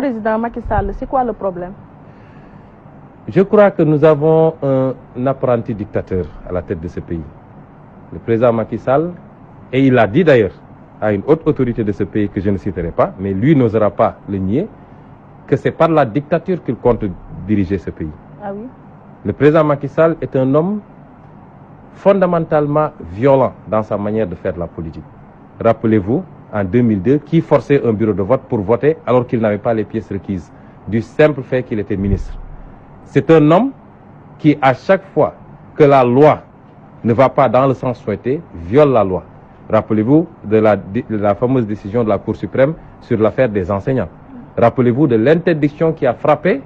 président Macky Sall, c'est quoi le problème? Je crois que nous avons un apprenti dictateur à la tête de ce pays. Le président Macky Sall, et il l'a dit d'ailleurs à une haute autorité de ce pays que je ne citerai pas, mais lui n'osera pas le nier, que c'est par la dictature qu'il compte diriger ce pays. Ah oui? Le président Macky Sall est un homme fondamentalement violent dans sa manière de faire de la politique. Rappelez-vous, en 2002, qui forçait un bureau de vote pour voter alors qu'il n'avait pas les pièces requises, du simple fait qu'il était ministre. C'est un homme qui, à chaque fois que la loi ne va pas dans le sens souhaité, viole la loi. Rappelez-vous de la fameuse décision de la Cour suprême sur l'affaire des enseignants. Rappelez-vous de l'interdiction qui a frappé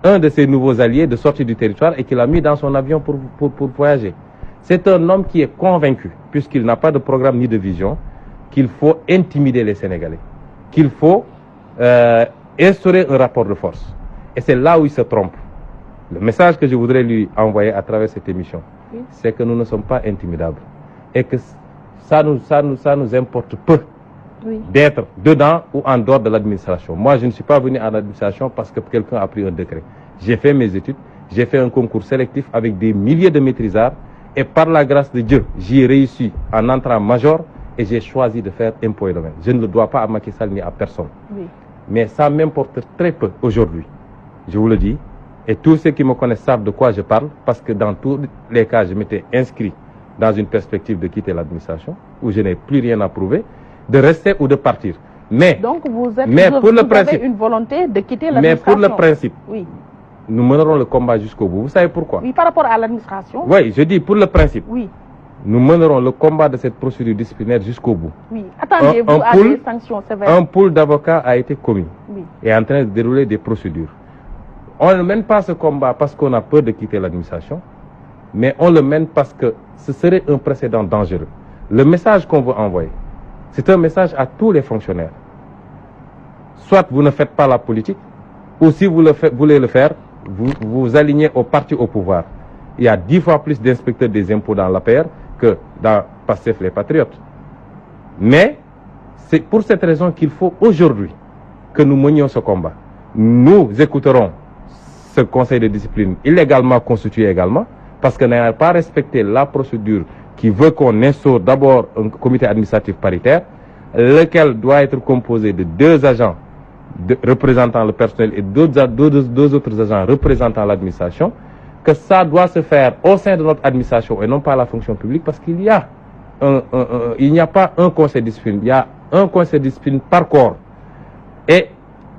un de ses nouveaux alliés de sortir du territoire et qu'il a mis dans son avion pour voyager. C'est un homme qui est convaincu, puisqu'il n'a pas de programme ni de vision, qu'il faut intimider les Sénégalais, qu'il faut instaurer un rapport de force. Et c'est là où il se trompe. Le message que je voudrais lui envoyer à travers cette émission, oui, c'est que nous ne sommes pas intimidables et que ça nous importe peu, oui, d'être dedans ou en dehors de l'administration. Moi, je ne suis pas venu à l'administration parce que quelqu'un a pris un décret. J'ai fait mes études, j'ai fait un concours sélectif avec des milliers de maîtrisards et par la grâce de Dieu, j'y ai réussi en entrant major et j'ai choisi de faire impôts et domaines. Je ne le dois pas à Macky Sall ni à personne. Oui. Mais ça m'importe très peu aujourd'hui, je vous le dis. Et tous ceux qui me connaissent savent de quoi je parle, parce que dans tous les cas, je m'étais inscrit dans une perspective de quitter l'administration, où je n'ai plus rien à prouver, de rester ou de partir. Mais, donc vous avez une volonté de quitter l'administration. Mais pour le principe, oui, nous mènerons le combat jusqu'au bout. Vous savez pourquoi? Oui, par rapport à l'administration. Oui, je dis pour le principe. Oui. Nous mènerons le combat de cette procédure disciplinaire jusqu'au bout. Oui. Attendez-vous à des sanctions sévères? Un pool d'avocats a été commis, oui, en train de dérouler des procédures. On ne mène pas ce combat parce qu'on a peur de quitter l'administration, mais on le mène parce que ce serait un précédent dangereux. Le message qu'on veut envoyer, c'est un message à tous les fonctionnaires. Soit vous ne faites pas la politique, ou si vous voulez le faire, vous vous alignez au parti au pouvoir. Il y a 10 fois plus d'inspecteurs des impôts dans l'APR que dans PASTEF les Patriotes. Mais c'est pour cette raison qu'il faut aujourd'hui que nous menions ce combat. Nous écouterons ce conseil de discipline illégalement constitué également, parce que n'a pas respecté la procédure qui veut qu'on instaure d'abord un comité administratif paritaire, lequel doit être composé de 2 agents représentant le personnel et deux autres agents représentant l'administration, que ça doit se faire au sein de notre administration et non pas la fonction publique, parce qu'il y a il n'y a pas un conseil de discipline, il y a un conseil de discipline par corps. Et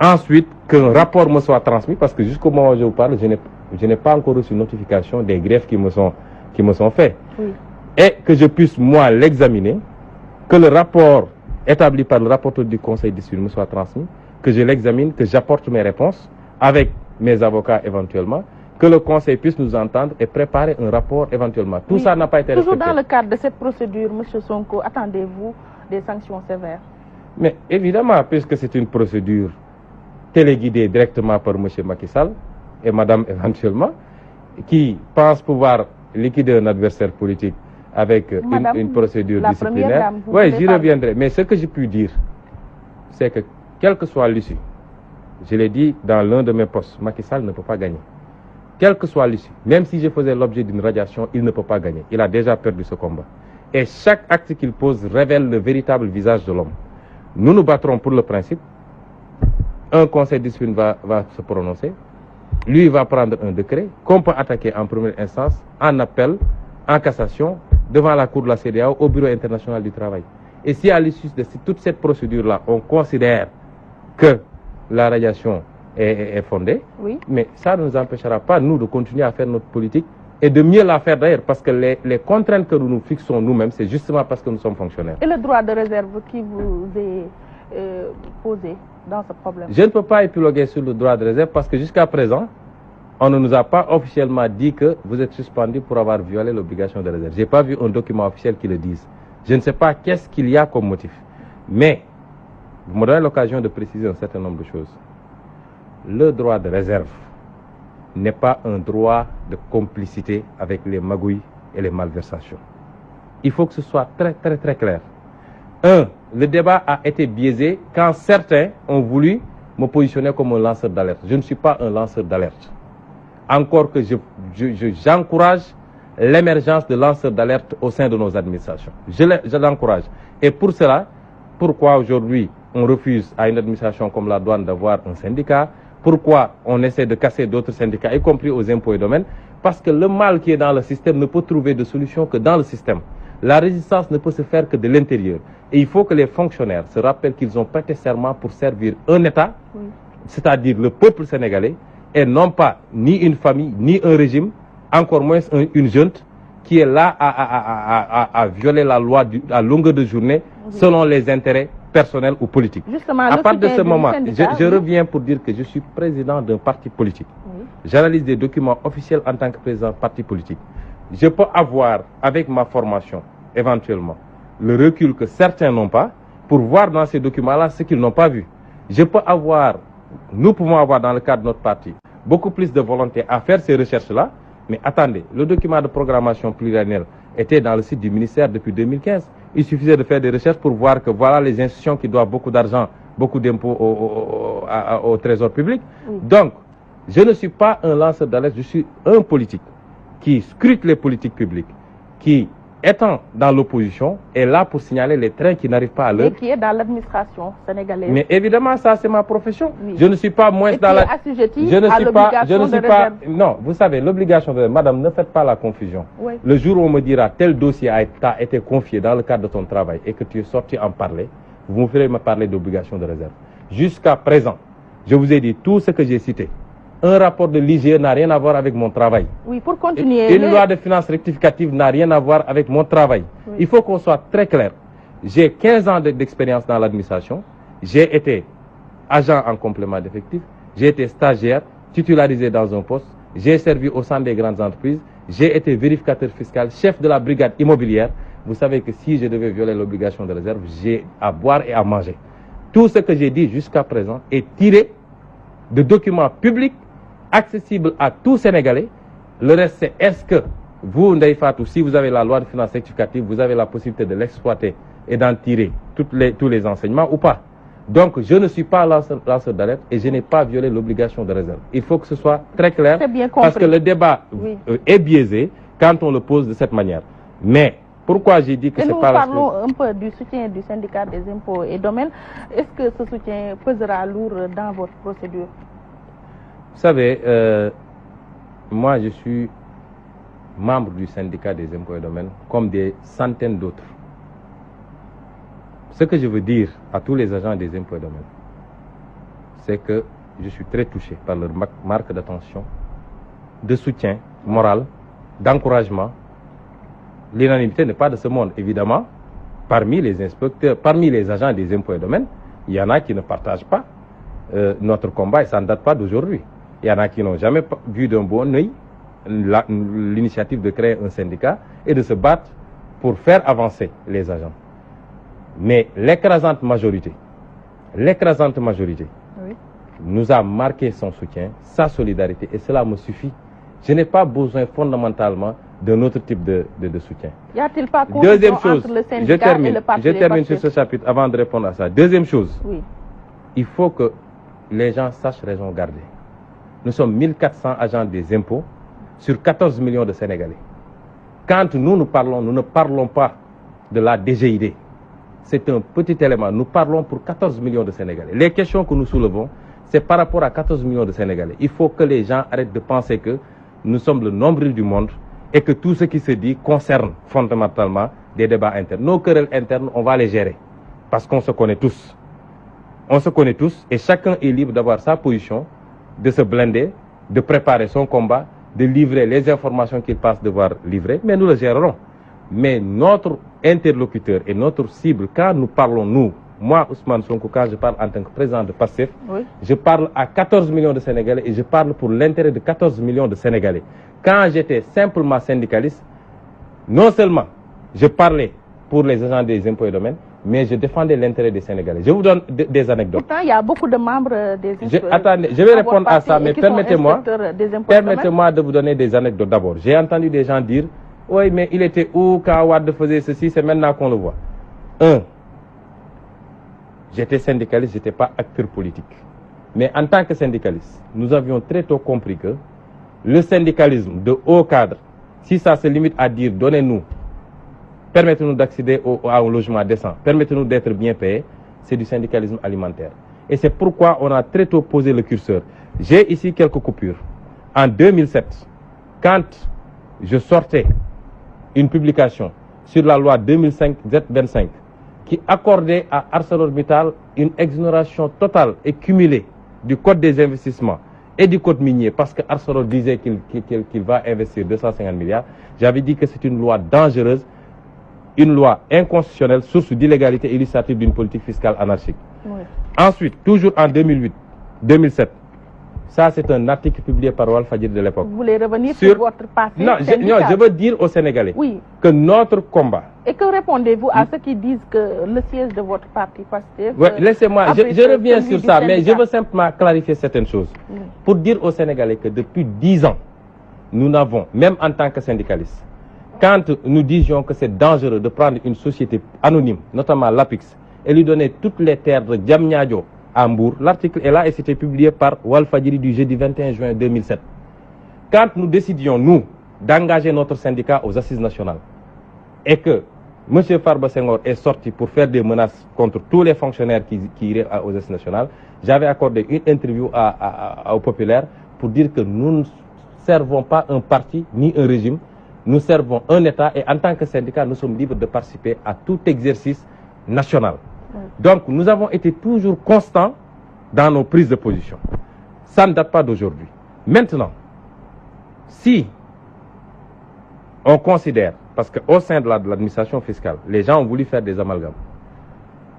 ensuite, qu'un rapport me soit transmis, parce que jusqu'au moment où je vous parle, je n'ai pas encore reçu notification des greffes qui me sont faits. Oui. Et que je puisse, moi, l'examiner, que le rapport établi par le rapporteur du conseil de discipline me soit transmis, que je l'examine, que j'apporte mes réponses avec mes avocats éventuellement, que le conseil puisse nous entendre et préparer un rapport éventuellement. Tout ça n'a pas été respecté. Toujours dans le cadre de cette procédure, M. Sonko, attendez-vous des sanctions sévères? Mais évidemment, puisque c'est une procédure téléguidée directement par M. Macky Sall et Madame éventuellement, qui pense pouvoir liquider un adversaire politique avec une procédure disciplinaire. Oui, j'y reviendrai. Mais ce que j'ai pu dire, c'est que quelle que soit l'issue, je l'ai dit dans l'un de mes postes, Macky Sall ne peut pas gagner. Quelle que soit l'issue, même si je faisais l'objet d'une radiation, il ne peut pas gagner. Il a déjà perdu ce combat. Et chaque acte qu'il pose révèle le véritable visage de l'homme. Nous nous battrons pour le principe. Un conseil de discipline va se prononcer. Lui va prendre un décret qu'on peut attaquer en première instance, en appel, en cassation, devant la Cour de la CEDEAO, au Bureau international du travail. Et si à l'issue de toute cette procédure-là, on considère que la radiation est fondée, oui, mais ça ne nous empêchera pas, nous, de continuer à faire notre politique et de mieux la faire d'ailleurs, parce que les contraintes que nous nous fixons nous-mêmes, c'est justement parce que nous sommes fonctionnaires. Et le droit de réserve qui vous est posé dans ce problème? Je ne peux pas épiloguer sur le droit de réserve parce que jusqu'à présent, on ne nous a pas officiellement dit que vous êtes suspendu pour avoir violé l'obligation de réserve. Je n'ai pas vu un document officiel qui le dise. Je ne sais pas qu'est-ce qu'il y a comme motif. Mais, vous me donnez l'occasion de préciser un certain nombre de choses. Le droit de réserve n'est pas un droit de complicité avec les magouilles et les malversations. Il faut que ce soit très clair. Le débat a été biaisé quand certains ont voulu me positionner comme un lanceur d'alerte. Je ne suis pas un lanceur d'alerte. Encore que j'encourage l'émergence de lanceurs d'alerte au sein de nos administrations. Je l'encourage. Et pour cela, pourquoi aujourd'hui on refuse à une administration comme la douane d'avoir un syndicat? Pourquoi on essaie de casser d'autres syndicats, y compris aux impôts et domaines? Parce que le mal qui est dans le système ne peut trouver de solution que dans le système. La résistance ne peut se faire que de l'intérieur. Et il faut que les fonctionnaires se rappellent qu'ils ont prêté serment pour servir un État, c'est-à-dire le peuple sénégalais, et non pas ni une famille, ni un régime, encore moins une junte qui est là à violer la loi à longueur de journée selon les intérêts personnels ou politiques. Justement, à partir de ce moment, je reviens pour dire que je suis président d'un parti politique. J'analyse des documents officiels en tant que président de parti politique. Je peux avoir, avec ma formation, éventuellement, le recul que certains n'ont pas, pour voir dans ces documents-là ce qu'ils n'ont pas vu. Nous pouvons avoir dans le cadre de notre parti beaucoup plus de volonté à faire ces recherches-là, mais attendez, le document de programmation pluriannuelle était dans le site du ministère depuis 2015. Il suffisait de faire des recherches pour voir que voilà les institutions qui doivent beaucoup d'argent, beaucoup d'impôts au trésor public. Donc, je ne suis pas un lanceur d'alerte, je suis un politique qui scrute les politiques publiques, qui, étant dans l'opposition, est là pour signaler les trains qui n'arrivent pas à l'heure. Et qui est dans l'administration sénégalaise. Mais évidemment, ça c'est ma profession. Oui. Je ne suis pas moins dans la... Je ne suis pas... Non, vous savez, l'obligation de... Madame, ne faites pas la confusion. Oui. Le jour où on me dira tel dossier t'a été confié dans le cadre de ton travail et que tu es sorti en parler, vous me ferez me parler d'obligation de réserve. Jusqu'à présent, je vous ai dit tout ce que j'ai cité. Un rapport de l'IGE n'a rien à voir avec mon travail. Oui, pour continuer. Une loi de finances rectificative n'a rien à voir avec mon travail. Oui. Il faut qu'on soit très clair. J'ai 15 ans d'expérience dans l'administration. J'ai été agent en complément d'effectifs. J'ai été stagiaire, titularisé dans un poste. J'ai servi au sein des grandes entreprises. J'ai été vérificateur fiscal, chef de la brigade immobilière. Vous savez que si je devais violer l'obligation de réserve, j'ai à boire et à manger. Tout ce que j'ai dit jusqu'à présent est tiré de documents publics accessibles à tout Sénégalais. Le reste, c'est est-ce que vous, Ndeye Fatou, si vous avez la loi de finances rectificative, vous avez la possibilité de l'exploiter et d'en tirer tous les enseignements ou pas? Donc, je ne suis pas lanceur d'alerte et je n'ai pas violé l'obligation de réserve. Il faut que ce soit très clair parce que le débat est biaisé quand on le pose de cette manière. Mais pourquoi j'ai dit que c'est pas... Nous parlons un peu du soutien du syndicat des impôts et domaines. Est-ce que ce soutien pesera lourd dans votre procédure? Vous savez, moi je suis membre du syndicat des impôts et domaines comme des centaines d'autres. Ce que je veux dire à tous les agents des impôts et domaines, c'est que je suis très touché par leur marque d'attention, de soutien moral, d'encouragement. L'unanimité n'est pas de ce monde, évidemment. Parmi les inspecteurs, parmi les agents des impôts et domaines, il y en a qui ne partagent pas notre combat et ça ne date pas d'aujourd'hui. Il y en a qui n'ont jamais vu d'un bon œil l'initiative de créer un syndicat et de se battre pour faire avancer les agents. Mais l'écrasante majorité nous a marqué son soutien, sa solidarité et cela me suffit. Je n'ai pas besoin fondamentalement d'un autre type de soutien. Y a-t-il pas confusion entre le syndicat et le parti? Je termine sur ce chapitre avant de répondre à ça. Deuxième chose, il faut que les gens sachent raison garder. Nous sommes 1400 agents des impôts sur 14 millions de Sénégalais. Quand nous ne parlons pas de la DGID. C'est un petit élément. Nous parlons pour 14 millions de Sénégalais. Les questions que nous soulevons, c'est par rapport à 14 millions de Sénégalais. Il faut que les gens arrêtent de penser que nous sommes le nombril du monde et que tout ce qui se dit concerne fondamentalement des débats internes. Nos querelles internes, on va les gérer parce qu'on se connaît tous. On se connaît tous et chacun est libre d'avoir sa position, de se blinder, de préparer son combat, de livrer les informations qu'il pense devoir livrer, mais nous le gérerons. Mais notre interlocuteur et notre cible, quand nous parlons, nous, moi, Ousmane Sonko, quand je parle en tant que président de PASTEF, je parle à 14 millions de Sénégalais et je parle pour l'intérêt de 14 millions de Sénégalais. Quand j'étais simplement syndicaliste, non seulement je parlais pour les agents des impôts et domaines, mais je défendais l'intérêt des Sénégalais. Je vous donne des anecdotes. Pourtant, il y a beaucoup de membres des impôts. Attendez, je vais répondre à ça, mais permettez-moi de vous donner des anecdotes d'abord. J'ai entendu des gens dire, oui, mais il était où quand Wade faisait ceci, c'est maintenant qu'on le voit. J'étais syndicaliste, je n'étais pas acteur politique. Mais en tant que syndicaliste, nous avions très tôt compris que le syndicalisme de haut cadre, si ça se limite à dire donnez-nous, permettez-nous d'accéder à un logement décent, permettez-nous d'être bien payés, c'est du syndicalisme alimentaire. Et c'est pourquoi on a très tôt posé le curseur. J'ai ici quelques coupures. En 2007, quand je sortais une publication sur la loi 2005-Z25 qui accordait à ArcelorMittal une exonération totale et cumulée du code des investissements et du code minier parce que Arcelor disait qu'il va investir 250 milliards, j'avais dit que c'est une loi dangereuse, une loi inconstitutionnelle, source d'illégalité illustrative d'une politique fiscale anarchique. Oui. Ensuite, toujours en 2007, ça c'est un article publié par Walfadjri de l'époque. Vous voulez revenir sur votre passé non, je veux dire aux Sénégalais que notre combat... Et que répondez-vous à ceux qui disent que le siège de votre parti Pastef... Ouais, laissez-moi, je reviens sur ça, mais je veux simplement clarifier certaines choses. Oui. Pour dire aux Sénégalais que depuis 10 ans, nous n'avons, même en tant que syndicalistes, quand nous disions que c'est dangereux de prendre une société anonyme, notamment l'APIX, et lui donner toutes les terres de Diamniadio à Mbour, l'article est là et c'était publié par Walfadjri du jeudi 21 juin 2007. Quand nous décidions, nous, d'engager notre syndicat aux assises nationales, et que M. Farba Senghor est sorti pour faire des menaces contre tous les fonctionnaires qui iraient aux assises nationales, j'avais accordé une interview au Populaire pour dire que nous ne servons pas un parti ni un régime, nous servons un État et en tant que syndicat, nous sommes libres de participer à tout exercice national. Oui. Donc, nous avons été toujours constants dans nos prises de position. Ça ne date pas d'aujourd'hui. Maintenant, si on considère, parce qu'au sein de l'administration fiscale, les gens ont voulu faire des amalgames.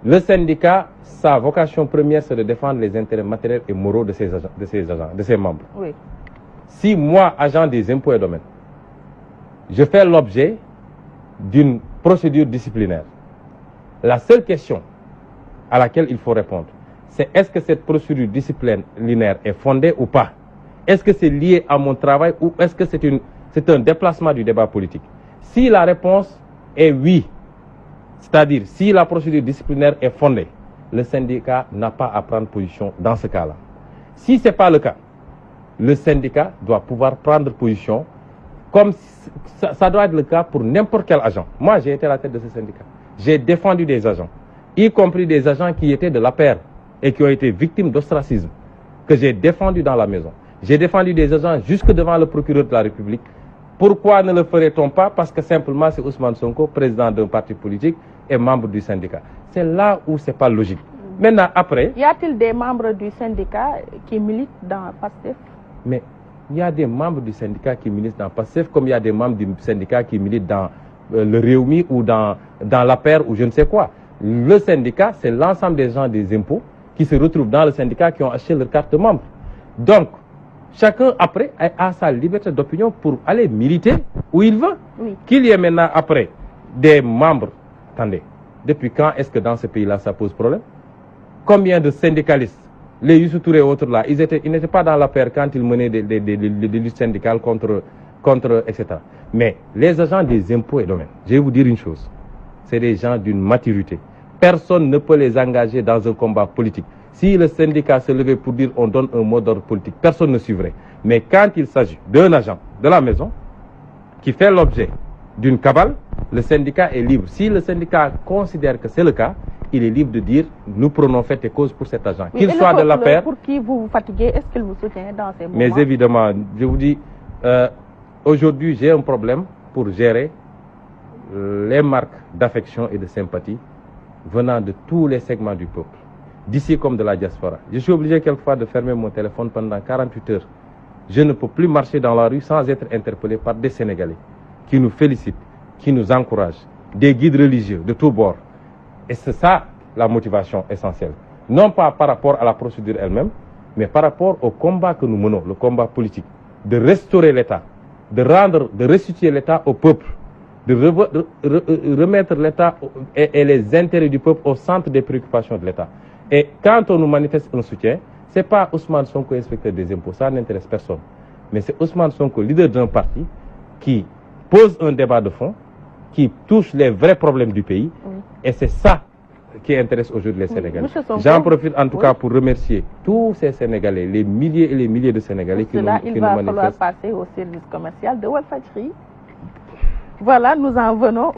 Le syndicat, sa vocation première, c'est de défendre les intérêts matériels et moraux de ses membres. Oui. Si moi, agent des impôts et domaines, je fais l'objet d'une procédure disciplinaire, la seule question à laquelle il faut répondre, c'est est-ce que cette procédure disciplinaire est fondée ou pas? Est-ce que c'est lié à mon travail ou est-ce que c'est un déplacement du débat politique? Si la réponse est oui, c'est-à-dire si la procédure disciplinaire est fondée, le syndicat n'a pas à prendre position dans ce cas-là. Si ce n'est pas le cas, le syndicat doit pouvoir prendre position comme ça doit être le cas pour n'importe quel agent. Moi, j'ai été à la tête de ce syndicat. J'ai défendu des agents, y compris des agents qui étaient de l'APR et qui ont été victimes d'ostracisme, que j'ai défendu dans la maison. J'ai défendu des agents jusque devant le procureur de la République. Pourquoi ne le ferait-on pas? Parce que simplement c'est Ousmane Sonko, président d'un parti politique et membre du syndicat. C'est là où c'est pas logique. Maintenant, après... Y a-t-il des membres du syndicat qui militent dans PASTEF? Mais il y a des membres du syndicat qui militent dans PASTEF, comme il y a des membres du syndicat qui militent dans le Réumi ou dans l'APR ou je ne sais quoi. Le syndicat, c'est l'ensemble des gens des impôts qui se retrouvent dans le syndicat qui ont acheté leur carte de membre. Donc, chacun, après, a sa liberté d'opinion pour aller militer où il veut. Oui. Qu'il y ait maintenant, après, des membres... Attendez, depuis quand est-ce que dans ce pays-là, ça pose problème? Combien de syndicalistes, les Youssou Touré et autres là, ils n'étaient pas dans l'APR quand ils menaient des luttes syndicales contre, etc. Mais les agents des impôts et domaines, je vais vous dire une chose, c'est des gens d'une maturité. Personne ne peut les engager dans un combat politique. Si le syndicat se levait pour dire on donne un mot d'ordre politique, personne ne suivrait. Mais quand il s'agit d'un agent de la maison qui fait l'objet d'une cabale, le syndicat est libre. Si le syndicat considère que c'est le cas, il est libre de dire nous prenons fait et cause pour cet agent. Oui, qu'il soit de la paire. Pour qui vous vous fatiguez, est-ce qu'il vous soutient dans ces moments? Mais évidemment, je vous dis, aujourd'hui j'ai un problème pour gérer les marques d'affection et de sympathie venant de tous les segments du peuple, d'ici comme de la diaspora. Je suis obligé quelquefois de fermer mon téléphone pendant 48 heures. Je ne peux plus marcher dans la rue sans être interpellé par des Sénégalais qui nous félicitent, qui nous encouragent, des guides religieux de tous bords. Et c'est ça la motivation essentielle. Non pas par rapport à la procédure elle-même, mais par rapport au combat que nous menons, le combat politique, de restaurer l'État, de restituer l'État au peuple, de remettre l'État et les intérêts du peuple au centre des préoccupations de l'État. Et quand on nous manifeste un soutien, ce n'est pas Ousmane Sonko, inspecteur des impôts, ça n'intéresse personne. Mais c'est Ousmane Sonko, leader d'un parti, qui pose un débat de fond, qui touche les vrais problèmes du pays. Oui. Et c'est ça qui intéresse aujourd'hui les Sénégalais. J'en profite en tout cas pour remercier tous ces Sénégalais, les milliers et les milliers de Sénégalais qui nous manifestent. Il va falloir passer au service commercial de Walfadjri. Voilà, nous en venons